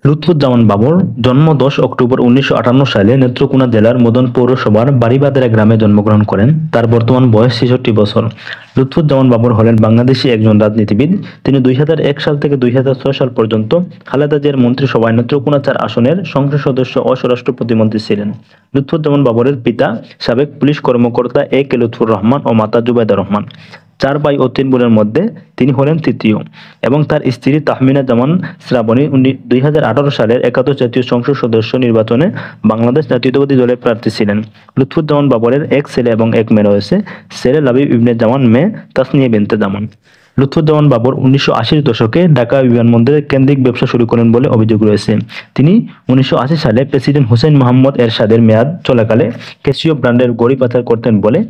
লুৎফুজ্জামান বাবর জন্ম 10 অক্টোবর 1958 সালে নেত্রকোনা জেলার মদন পৌরসভার বাড়িবাদেরা গ্রামে জন্মগ্রহণ করেন। তার বর্তমান বয়স 66 বছর। লুৎফুজ্জামান বাবর হলেন বাংলাদেশী একজন রাজনীতিবিদ। তিনি 2001 সাল থেকে 2006 সাল পর্যন্ত খালেদা জিয়ার মন্ত্রিসভায় নেত্রকোনা 4 আসনের সংসদ সদস্য ও স্বরাষ্ট্র প্রতিমন্ত্রী ছিলেন। লুৎফুজ্জামান বাবরের পিতা সাবেক পুলিশ কর্মকর্তা A.K. লুৎফর রহমান ও মাতা জুবাইদা রহমান। 4 ভাই ও 3 বোনের মধ্যে তিনি হলেন তৃতীয় এবং তার স্ত্রী তাহমিনা জামান শ্রাবণী 2018 সালের একাদশ জাতীয় সংসদ সদস্য নির্বাচনে বাংলাদেশ জাতীয়তাবাদী দলের প্রার্থী ছিলেন। লুৎফুজ্জামান বাবরের এক ছেলে এবং এক মেয়ে রয়েছে। ছেলে লাবিব ইবনে জামান, মেয়ে তাসনিয়া বিনতে জামান। লুৎফুজ্জামান বাবর 1980-র দশকে ঢাকা বিমানবন্দরে কেন্দ্রিক ব্যবসা শুরু করেন বলে অভিযোগ রয়েছে। তিনি 1980 সালে প্রেসিডেন্ট হুসেইন মোহাম্মদ এরশাদের মেয়াদ চলাকালে ক্যাসিও ব্র্যান্ডের ঘড়ি পাচার করতেন বলে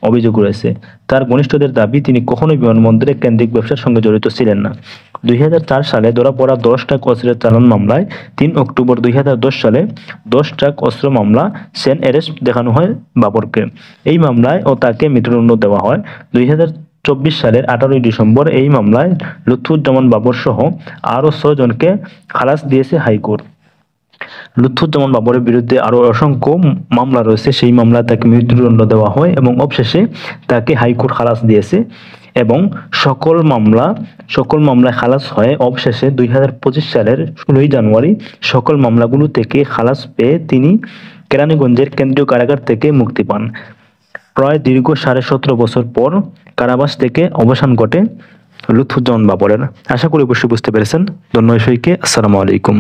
অভিযোগ রয়েছে। তার ঘনিষ্ঠদের দাবি তিনি কখনোই বিমানবন্দরে কেন্দ্রিক ব্যবসার সঙ্গে জড়িত ছিলেন না। 2004 সালে ধরা পড়া 10 ট্রাক অস্ত্রের চালান মামলায় 3 অক্টোবর 2010 সালে 10 ট্রাক অস্ত্র মামলা সেন অ্যারেস্ট দেখানো হয় বাবরকে। এই মামলায় ও তাকে মৃত্যুদণ্ড দেওয়া হয়। 2024 সালের 18 ডিসেম্বর এই মামলায় লুৎফুজ্জামান বাবর সহ আরও 6 জনকে খালাস দিয়েছে হাইকোর্ট। লুৎফুজ্জামান বাবরের বিরুদ্ধে আরও অসংখ্য মামলা রয়েছে। সেই মামলায় তাকে মৃত্যুদণ্ড দেওয়া হয় এবং অবশেষে তাকে হাইকোর্ট খালাস দিয়েছে এবং সকল মামলায় খালাস হয়ে অবশেষে 2025 সালের 16 জানুয়ারি সকল মামলাগুলো থেকে খালাস পেয়ে তিনি কেরানীগঞ্জের কেন্দ্রীয় কারাগার থেকে মুক্তি পান। প্রায় দীর্ঘ 17.5 বছর পর কারাবাস থেকে অবসান ঘটে লুৎফুজ্জামান বাবরের। আশা করি অবশ্যই বুঝতে পেরেছেন। ধন্যবাদ সবাইকে। আসসালামু আলাইকুম।